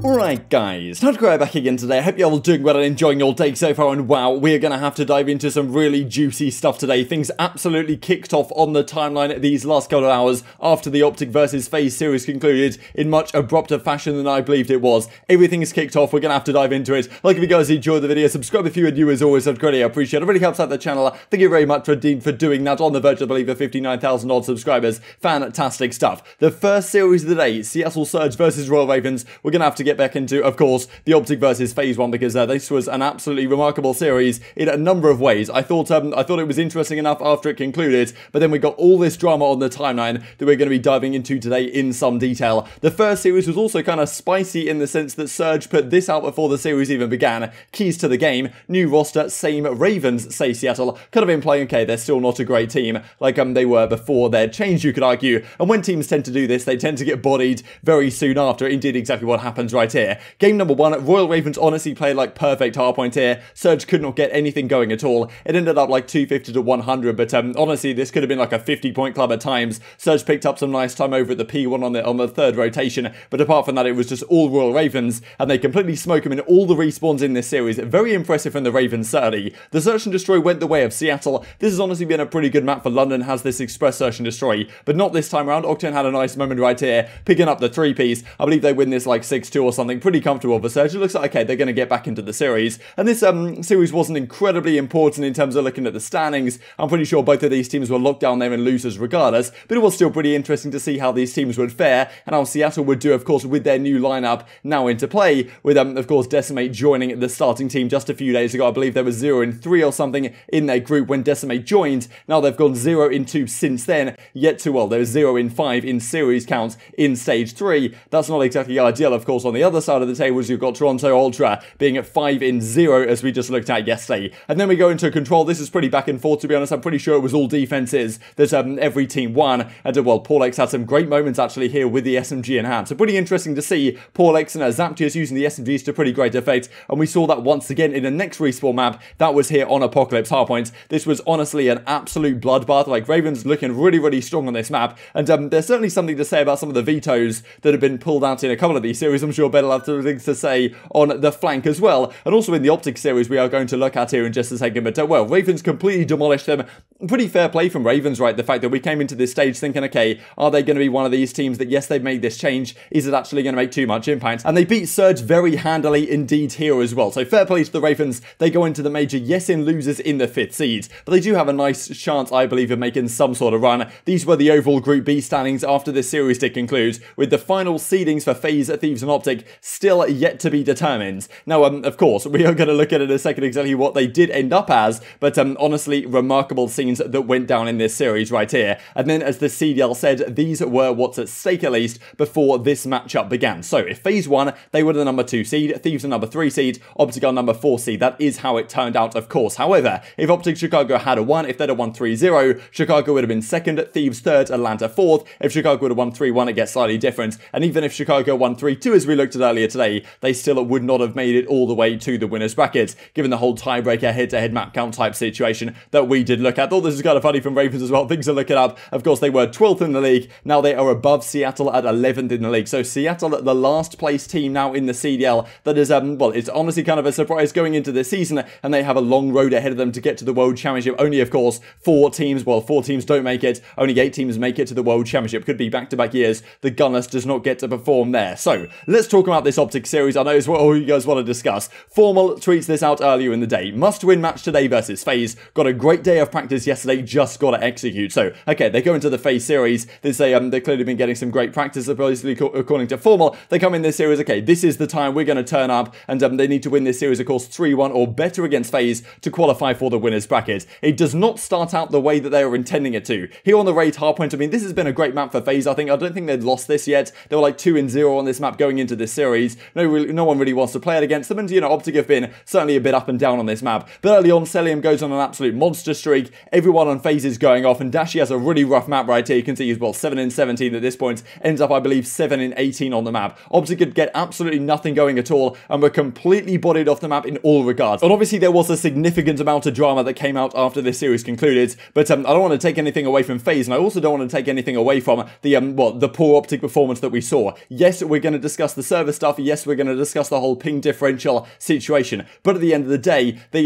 Alright guys, TacticalRab back again today. I hope you're all doing well and enjoying your day so far, and wow, we are going to have to dive into some really juicy stuff today. Things absolutely kicked off on the timeline these last couple of hours after the OpTic vs FaZe series concluded in much abrupter fashion than I believed it was. Everything is kicked off, we're going to have to dive into it. Like if you guys enjoyed the video, subscribe if you are new as always, I'd greatly appreciate it. It really helps out the channel. Thank you very much for doing that. On the verge, I believe, of 59,000 odd subscribers. Fantastic stuff. The first series of the day, Seattle Surge versus Royal Ravens. We're going to have to get back into, of course, the OpTic vs FaZe one, because this was an absolutely remarkable series in a number of ways. I thought it was interesting enough after it concluded, but then we got all this drama on the timeline that we're going to be diving into today in some detail. The first series was also kind of spicy in the sense that Surge put this out before the series even began. Keys to the game, new roster, same Ravens, say Seattle. Could have been playing, okay, they're still not a great team like they were before their change, you could argue. And when teams tend to do this, they tend to get bodied very soon after. Indeed, exactly what happens right here. Game number one, Royal Ravens honestly played like perfect hardpoint here. Surge could not get anything going at all. It ended up like 250 to 100, but honestly, this could have been like a 50-point club at times. Surge picked up some nice time over at the P1 on the third rotation, but apart from that, it was just all Royal Ravens, and they completely smoke them in all the respawns in this series. Very impressive from the Ravens, certainly. The Search and Destroy went the way of Seattle. This has honestly been a pretty good map for London, has this Express Search and Destroy, but not this time around. Octane had a nice moment right here, picking up the 3-piece. I believe they win this like 6-2 or something, pretty comfortable for Surge. It looks like, okay, they're going to get back into the series, and this series wasn't incredibly important in terms of looking at the standings. I'm pretty sure both of these teams were locked down there and losers regardless, but it was still pretty interesting to see how these teams would fare, and how Seattle would do, of course, with their new lineup now into play, with, of course, Decemate joining the starting team just a few days ago. I believe there was 0-3 or something in their group when Decemate joined. Now they've gone 0-2 since then, yet to, well, there's 0-5 in series counts in stage 3. That's not exactly ideal, of course. On the other side of the table, you've got Toronto Ultra being at 5-0, as we just looked at yesterday. And then we go into Control. This is pretty back and forth, to be honest. I'm pretty sure it was all defenses that every team won. And, well, Paulx had some great moments, actually, here with the SMG in hand. So pretty interesting to see Paulx and Zaptius using the SMGs to pretty great effect. And we saw that once again in the next respawn map. That was here on Apocalypse Hardpoint. This was honestly an absolute bloodbath. Like, Ravens looking really, really strong on this map. And there's certainly something to say about some of the vetoes that have been pulled out in a couple of these series. I'm sure Ben will have things to say on the flank as well. And also in the OpTic series we are going to look at here in just a second. But, well, Ravens completely demolished them. Pretty fair play from Ravens, right? The fact that we came into this stage thinking, okay, are they going to be one of these teams that, yes, they've made this change, is it actually going to make too much impact? And they beat Surge very handily indeed here as well. So fair play to the Ravens. They go into the major, yes, in losers in the 5th seed, but they do have a nice chance, I believe, of making some sort of run. These were the overall Group B standings after this series did conclude, with the final seedings for FaZe, Thieves and OpTic still yet to be determined. Now, of course, we are going to look at in a second exactly what they did end up as, but honestly, remarkable scenes that went down in this series right here. And then, as the CDL said, these were what's at stake, at least, before this matchup began. So, if FaZe won, they were the number 2 seed, Thieves the number 3 seed, OpTic are number 4 seed. That is how it turned out, of course. However, if OpTic Chicago had won, if they'd have won 3-0, Chicago would have been 2nd, Thieves 3rd, Atlanta 4th. If Chicago would have won 3-1, it gets slightly different. And even if Chicago won 3-2, as we looked at earlier today, they still would not have made it all the way to the winner's bracket, given the whole tiebreaker head-to-head map count type situation that we did look at. Thought this was kind of funny from Ravens as well. Things are looking up. Of course, they were 12th in the league. Now they are above Seattle at 11th in the league. So Seattle, the last place team now in the CDL. That is, well, it's honestly kind of a surprise going into this season, and they have a long road ahead of them to get to the World Championship. Only, of course, 4 teams. Well, 4 teams don't make it. Only 8 teams make it to the World Championship. Could be back-to-back years. The Gunless does not get to perform there. So let's talk about this OpTic series. I know it's what all you guys want to discuss. Formal tweets this out earlier in the day. Must-win match today versus FaZe. Got a great day of practice yesterday. Just got to execute. So, okay, they go into the FaZe series. They say they've clearly been getting some great practice, supposedly, according to Formal. They come in this series, okay, this is the time we're going to turn up, and they need to win this series, of course, 3-1 or better against FaZe to qualify for the winner's bracket. It does not start out the way that they were intending it to. Here on the raid hardpoint, I mean, this has been a great map for FaZe. I don't think they'd lost this yet. They were like 2-0 on this map going into this this series. No one really wants to play it against them, and you know, OpTic have been certainly a bit up and down on this map. But early on, Cellium goes on an absolute monster streak. Everyone on FaZe is going off, and Dashy has a really rough map right here. You can see he's, well, 7 in 17 at this point, ends up, I believe, 7 in 18 on the map. OpTic could get absolutely nothing going at all, and were completely bodied off the map in all regards. And obviously, there was a significant amount of drama that came out after this series concluded, but I don't want to take anything away from FaZe, and I also don't want to take anything away from the poor OpTic performance that we saw. Yes, we're going to discuss the server stuff. Yes, we're going to discuss the whole ping differential situation, but at the end of the day, they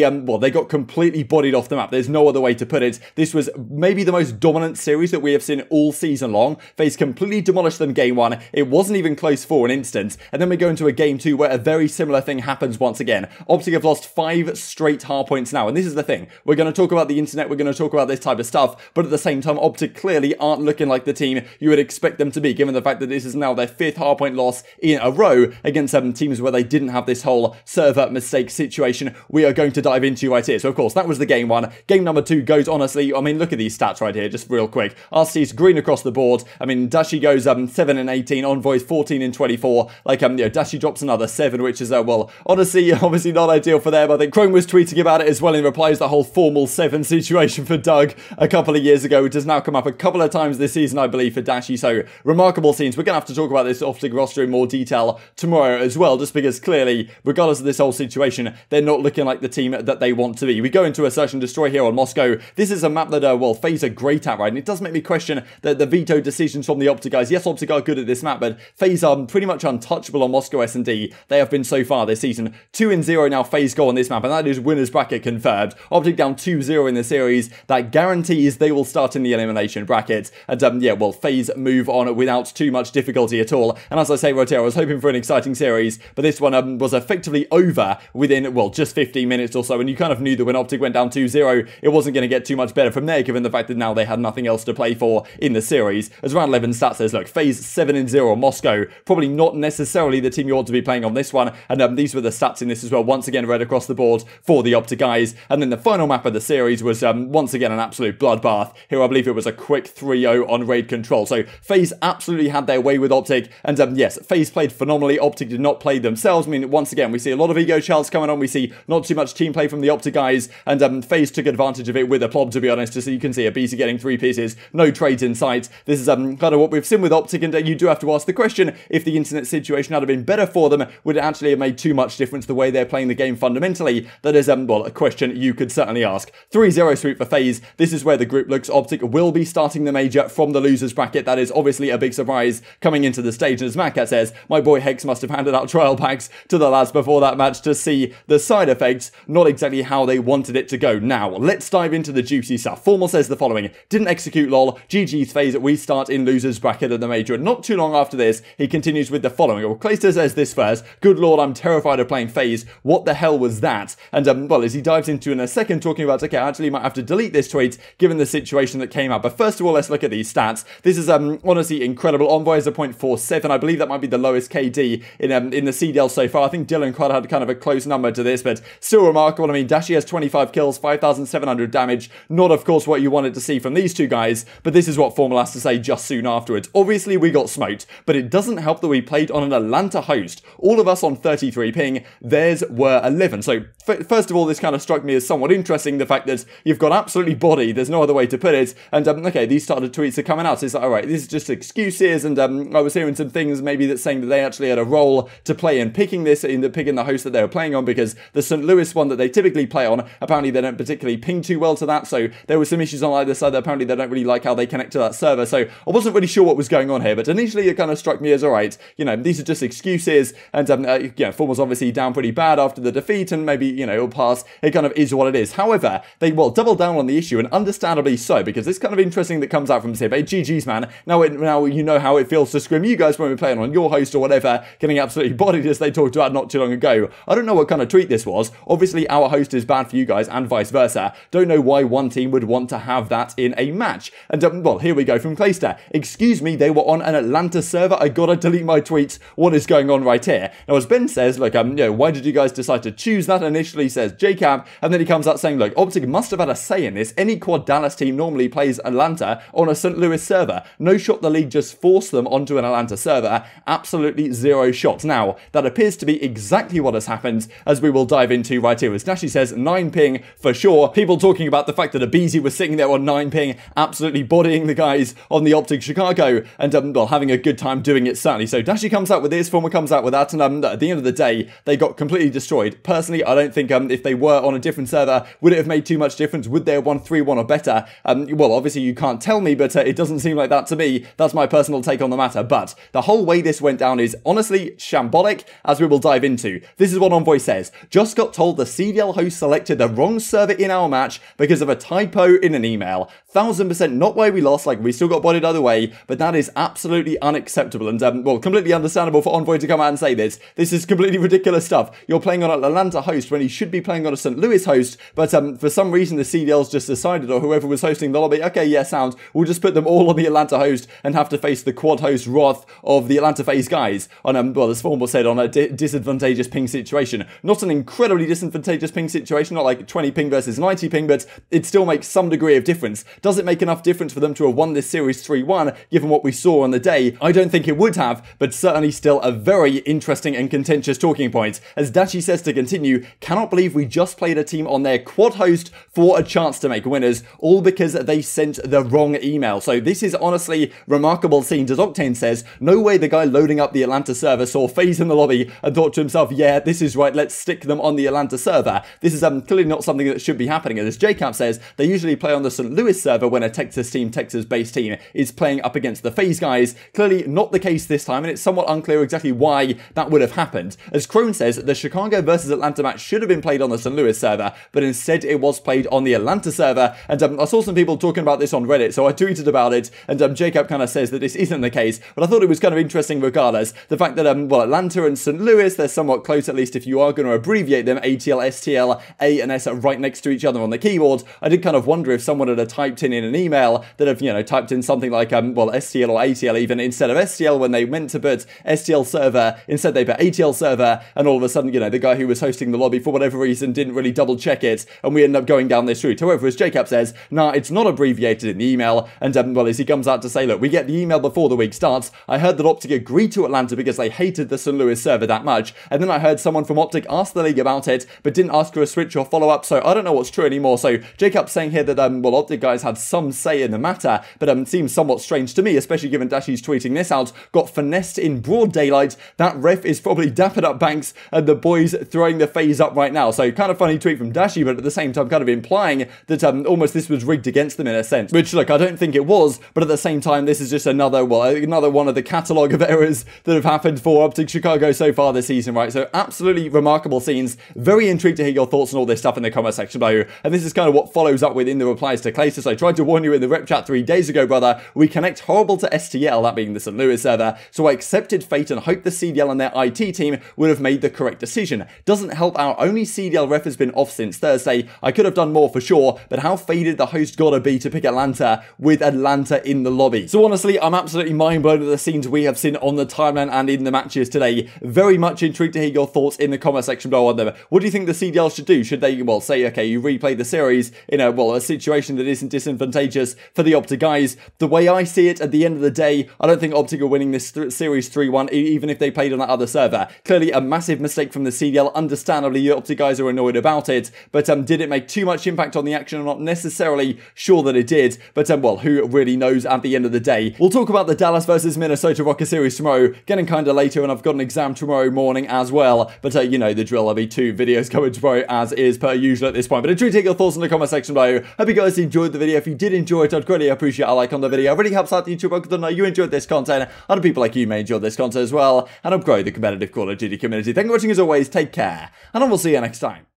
got completely bodied off the map. There's no other way to put it. This was maybe the most dominant series that we have seen all season long. FaZe completely demolished them game 1. It wasn't even close for an instant, and then we go into a game 2 where a very similar thing happens once again. OpTic have lost 5 straight hardpoints now, and this is the thing. We're going to talk about the internet, we're going to talk about this type of stuff, but at the same time, OpTic clearly aren't looking like the team you would expect them to be, given the fact that this is now their 5th hardpoint loss in a row against teams where they didn't have this whole server mistake situation we are going to dive into right here. So of course, that was the game 1. Game number 2 goes, honestly, I mean, look at these stats right here, just real quick. Arcitys green across the board. I mean, Dashy goes 7 in 18, Envoy's 14 in 24. Like, you know, Dashy drops another 7, which is, well, honestly, obviously not ideal for them. I think Chrome was tweeting about it as well in reply to the whole formal 7 situation for Doug a couple of years ago, which has now come up a couple of times this season, I believe, for Dashy. So, remarkable scenes. We're going to have to talk about this OpTic roster in more detail tomorrow as well, just because clearly, regardless of this whole situation, they're not looking like the team that they want to be. We go into a search and destroy here on Moscow. This is a map that, well, FaZe are great at, right? And it does make me question the veto decisions from the OpTic guys. Yes, OpTic are good at this map, but FaZe are pretty much untouchable on Moscow S&D. They have been so far this season. 2 in 0 now FaZe go on this map, and that is winner's bracket confirmed. OpTic down 2-0 in the series. That guarantees they will start in the elimination bracket. And yeah, well, FaZe move on without too much difficulty at all. And as I say right here, I was hoping for an exciting series, but this one was effectively over within, well, just 15 minutes or so. And you kind of knew that when OpTic went down 2-0, it wasn't going to get too much better from there, given the fact that now they had nothing else to play for in the series. As round 11 stats says, look, FaZe 7 in 0 Moscow. Probably not necessarily the team you ought to be playing on this one. And these were the stats in this as well. Once again, red across the board for the OpTic guys. And then the final map of the series was once again an absolute bloodbath. Here I believe it was a quick 3-0 on raid control. So FaZe absolutely had their way with OpTic. And yes, FaZe played phenomenally. OpTic did not play themselves. I mean, once again, we see a lot of ego shells coming on. We see not too much team play from the OpTic guys. And FaZe took advantage of it with a plob, to be honest. Just so you can see aBeZy getting 3 pieces. No trades in sight. This is kind of what we've seen with OpTic. And you do have to ask the question, if the internet situation had been better for them, would it actually have made too much difference the way they're playing the game fundamentally? That is, well, a question you could certainly ask. 3-0 sweep for FaZe. This is where the group looks. OpTic will be starting the major from the losers bracket. That is obviously a big surprise coming into the stage. And as Macat says, my boy Hex must have handed out trial packs to the lads before that match to see the side effects, not exactly how they wanted it to go. Now, let's dive into the juicy stuff. Formal says the following: didn't execute lol, GG's FaZe, we start in losers bracket of the major. And not too long after this, he continues with the following. Well, Clayster says this first: good lord, I'm terrified of playing FaZe. What the hell was that? And well, as he dives into in a second, talking about, okay, I actually might have to delete this tweet given the situation that came up. But first of all, let's look at these stats. This is honestly incredible. Envoy is a 0.47. I believe that might be the lowest KD in the CDL so far. I think Dylan quite had kind of a close number to this, but still remarkable. I mean, Dashy has 25 kills, 5,700 damage. Not, of course, what you wanted to see from these two guys, but this is what Formal has to say just soon afterwards. Obviously, we got smoked, but it doesn't help that we played on an Atlanta host. All of us on 33 ping, theirs were 11. So, first of all, this kind of struck me as somewhat interesting, the fact that you've got absolutely bodied, there's no other way to put it, and okay, these started tweets are coming out, so it's like, alright, this is just excuses, and I was hearing some things maybe that saying that they actually had a role to play in picking this, picking the host that they were playing on, because the St. Louis one that they typically play on, apparently they don't particularly ping too well to that, so there were some issues on either side that apparently they don't really like how they connect to that server, so I wasn't really sure what was going on here, but initially it kind of struck me as, alright, you know, these are just excuses, and yeah, Formal's obviously down pretty bad after the defeat, and maybe, you know, it'll pass, it kind of is what it is. However, they, well, double down on the issue, and understandably so, because it's kind of interesting that comes out from Simp. Hey, GG's, man, now you know how it feels to scrim you guys when we're playing on your host or whatever, getting absolutely bodied as they talked about not too long ago. I don't know what kind of tweet this was. Obviously, our host is bad for you guys, and vice versa. Don't know why one team would want to have that in a match. And, well, here we go from Clayster. Excuse me, they were on an Atlanta server. I gotta delete my tweets. What is going on right here? Now, as Ben says, look, you know, why did you guys decide to choose that initially? initially says JCap, and then he comes out saying, look, OpTic must have had a say in this. Any quad Dallas team normally plays Atlanta on a St. Louis server. No shot the league just forced them onto an Atlanta server. Absolutely zero shots. Now, that appears to be exactly what has happened, as we will dive into right here. As Dashy says, 9 ping for sure. People talking about the fact that aBeZy was sitting there on 9 ping, absolutely bodying the guys on the OpTic Chicago, and well, having a good time doing it, certainly. So Dashy comes out with this, Former comes out with that, and at the end of the day, they got completely destroyed. Personally, I don't think if they were on a different server, would it have made too much difference? Would they have won 3-1 or better? Well, obviously you can't tell me, but it doesn't seem like that to me. That's my personal take on the matter. But the whole way this went down is honestly shambolic, as we will dive into. This is what Envoy says. Just got told the CDL host selected the wrong server in our match because of a typo in an email. 1000% not why we lost, like we still got bodied either way, but that is absolutely unacceptable and, well, completely understandable for Envoy to come out and say this. This is completely ridiculous stuff. You're playing on an Atlanta host when you should be playing on a St. Louis host, but for some reason the CDLs just decided, or whoever was hosting the lobby, okay, yeah, sounds, we'll just put them all on the Atlanta host and have to face the quad host wrath of the Atlanta FaZe guys on, well, as Formal said, on a disadvantageous ping situation. Not an incredibly disadvantageous ping situation, not like 20 ping versus 90 ping, but it still makes some degree of difference. Does it make enough difference for them to have won this series 3-1, given what we saw on the day? I don't think it would have, but certainly still a very interesting and contentious talking point. As Dashy says to continue, cannot believe we just played a team on their quad host for a chance to make winners, all because they sent the wrong email. So this is honestly remarkable scenes. As Octane says, no way the guy loading up the Atlanta server saw FaZe in the lobby and thought to himself, yeah, this is right, let's stick them on the Atlanta server. This is clearly not something that should be happening. As JCap says, they usually play on the St. Louis server when a Texas team, Texas-based team, is playing up against the FaZe guys. Clearly not the case this time, and it's somewhat unclear exactly why that would have happened. As Crone says, the Chicago versus Atlanta match should have been played on the St. Louis server, but instead it was played on the Atlanta server, and I saw some people talking about this on Reddit, so I tweeted about it, and JCap kind of says that this isn't the case, but I thought it was kind of interesting regardless. The fact that, well, Atlanta and St. Louis, they're somewhat close, at least if you are going to abbreviate them, ATL, STL, A and S are right next to each other on the keyboard. I did kind of wonder if someone had typed in an email that have, you know, typed in something like, well, STL or ATL even, instead of STL when they meant to put STL server, instead they put ATL server, and all of a sudden, you know, the guy who was hosting the lobby for whatever reason didn't really double check it, and we end up going down this route. However, as JCap says, nah, it's not abbreviated in the email, and well, as he comes out to say, look, we get the email before the week starts. I heard that OpTic agreed to Atlanta because they hated the St. Louis server that much, and then I heard someone from OpTic ask the league about it, but didn't ask for a switch or follow-up, so I don't know what's true anymore. So JCap's saying here that, well, OpTic guys had some say in the matter, but it seems somewhat strange to me, especially given Dashy's tweeting this out, got finessed in broad daylight. That ref is probably dapping up Banks and the boys throwing the FaZe up right now. So kind of funny tweet from Dashy, but at the same time kind of implying that almost this was rigged against them in a sense, which, look, I don't think it was, but at the same time, this is just another, well, another one of the catalogue of errors that have happened for OpTic Chicago so far this season, right? So absolutely remarkable scenes. Very intrigued to hear your thoughts on all this stuff in the comment section below, and this is kind of what follows up with in the replies to Claysis. I tried to warn you in the rep chat 3 days ago, brother. We connect horrible to STL, that being the St. Louis server, so I accepted fate and hoped the CDL and their IT team would have made the correct decision. Doesn't help our only CDL ref has been off since Thursday. I could have done more for sure, but how faded the host gotta be to pick Atlanta with Atlanta in the lobby. So honestly, I'm absolutely mind blown at the scenes we have seen on the timeline and in the matches today. Very much intrigued to hear your thoughts in the comment section below on them. What do you think the CDL should do? Should they, well, say, okay, you replay the series in a, well, a situation that isn't disadvantageous for the OpTic guys? The way I see it, at the end of the day, I don't think OpTic are winning this series 3-1, even if they played on that other server. Clearly a massive mistake from the CDL. Understandably, the OpTic guys are annoyed about it, but did it make too much impact on the action? I'm not necessarily sure that it did, but well, who really knows at the end of the day. We'll talk about the Dallas versus Minnesota Rokkr series tomorrow, getting kind of later, and I've got an exam tomorrow morning as well, but you know the drill. There'll be 2 videos coming tomorrow as is per usual at this point, but do take your thoughts in the comment section below. Hope you guys enjoyed the video. If you did enjoy it, I'd greatly appreciate a like on the video. It really helps out the YouTube algorithm to know you enjoyed this content. Other people like you may enjoy this content as well, and help grow the competitive Call of Duty community. Thank you for watching as always, take care, and I will see you next time.